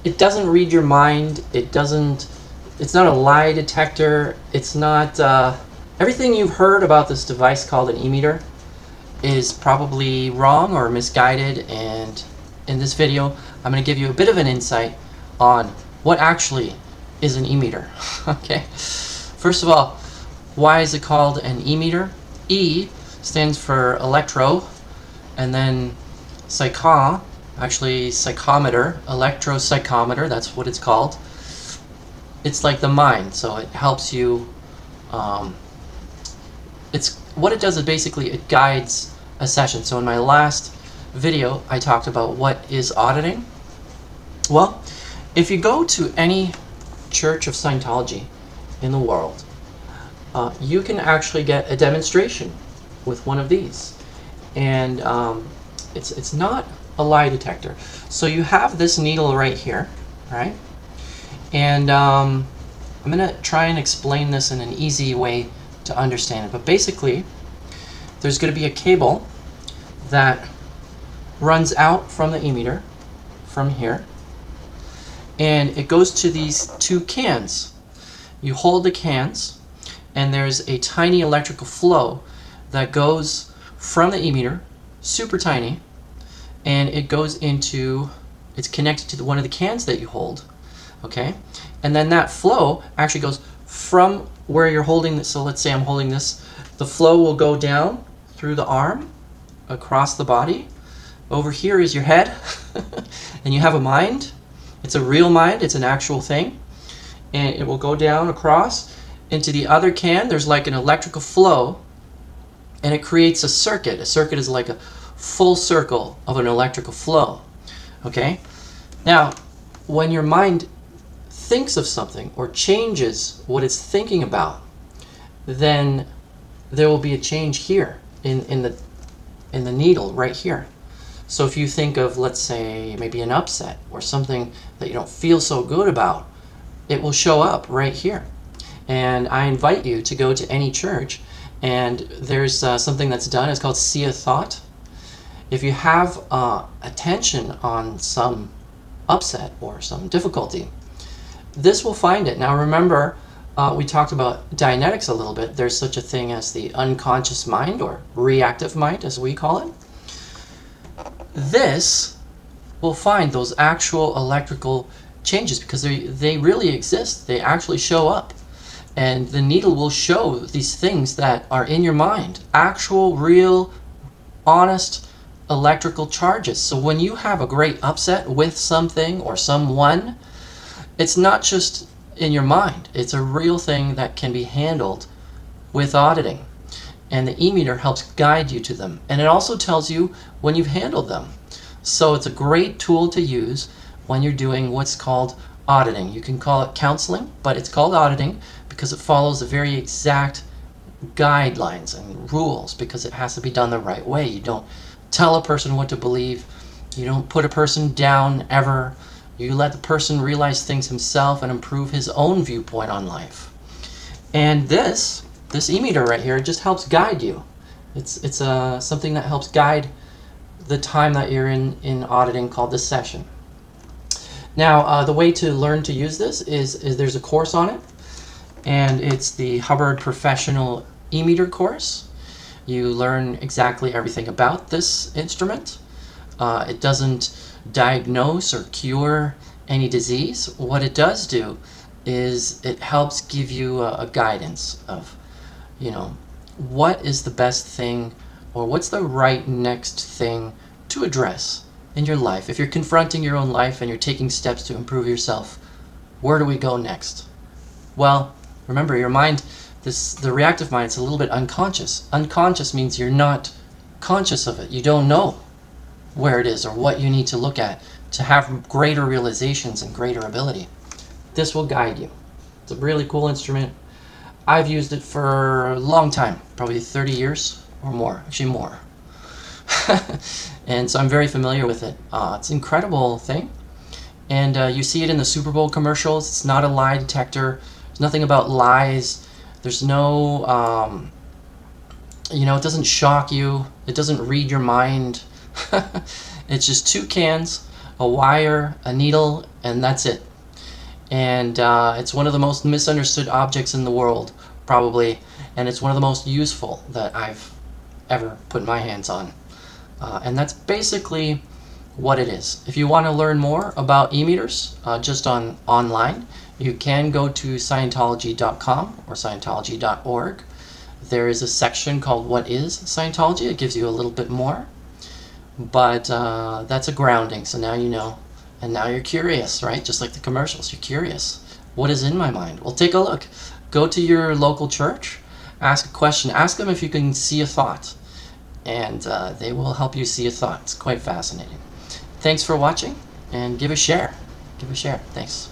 it doesn't read your mind. It's not a lie detector. It's not, everything you've heard about this device called an e-meter is probably wrong or misguided, and in this video I'm going to give you a bit of an insight on what actually is an e-meter. Okay, first of all, why is it called an e-meter? E stands for electro, and then psychometer, electropsychometer, that's what it's called. It's like the mind, so it helps you, it's what it does is basically it guides a session. So in my last video I talked about what is auditing. Well, if you go to any church of Scientology in the world, you can actually get a demonstration with one of these, and it's not a lie detector. So you have this needle right here, right? And I'm going to try and explain this in an easy way to understand it. But basically, there's going to be a cable that runs out from the e-meter, from here, and it goes to these two cans. You hold the cans, and there's a tiny electrical flow that goes from the e-meter, super tiny, and it goes into, it's connected to one of the cans that you hold. Okay, and then that flow actually goes from where you're holding this. So let's say I'm holding this, the flow will go down through the arm, across the body. Over here is your head, and you have a mind. It's a real mind, it's an actual thing, and it will go down across into the other can. There's like an electrical flow, and it creates a circuit. A circuit is like a full circle of an electrical flow. Okay, now when your mind thinks of something or changes what it's thinking about, then there will be a change here in the needle right here. So if you think of, let's say, maybe an upset or something that you don't feel so good about, it will show up right here. And I invite you to go to any church, and there's something that's done. It's called See a Thought. If you have attention on some upset or some difficulty, this will find it. Now remember, we talked about Dianetics a little bit. There's such a thing as the unconscious mind, or reactive mind as we call it. This will find those actual electrical changes because they really exist. They actually show up. And the needle will show these things that are in your mind. Actual, real, honest electrical charges. So when you have a great upset with something or someone, it's not just in your mind. It's a real thing that can be handled with auditing. And the e-meter helps guide you to them. And it also tells you when you've handled them. So it's a great tool to use when you're doing what's called auditing. You can call it counseling, but it's called auditing because it follows the very exact guidelines and rules, because it has to be done the right way. You don't tell a person what to believe. You don't put a person down ever. You let the person realize things himself and improve his own viewpoint on life. And this e-meter right here just helps guide you. It's something that helps guide the time that you're in auditing, called this session. Now, the way to learn to use this is there's a course on it, and it's the Hubbard Professional e-meter course. You learn exactly everything about this instrument. It doesn't diagnose or cure any disease. What it does do is it helps give you a guidance of, what is the best thing, or what's the right next thing to address in your life. If you're confronting your own life and you're taking steps to improve yourself, where do we go next? Well, remember, your mind, the reactive mind, it's a little bit unconscious. Unconscious means you're not conscious of it. You don't know where it is or what you need to look at to have greater realizations and greater ability. This will guide you. It's a really cool instrument. I've used it for a long time, probably 30 years or more, actually more. And so I'm very familiar with it. It's an incredible thing. And you see it in the Super Bowl commercials. It's not a lie detector. There's nothing about lies. There's no, it doesn't shock you. It doesn't read your mind. It's just two cans a wire, a needle, and that's it. And it's one of the most misunderstood objects in the world, probably, and it's one of the most useful that I've ever put my hands on. And that's basically what it is. If you want to learn more about e-meters just online, you can go to Scientology.com or Scientology.org. There is a section called What is Scientology? It gives you a little bit more. But that's a grounding, so now you know. And now you're curious, right? Just like the commercials, you're curious. What is in my mind? Well, take a look. Go to your local church, ask a question. Ask them if you can see a thought. And they will help you see a thought. It's quite fascinating. Thanks for watching, and give a share. Give a share. Thanks.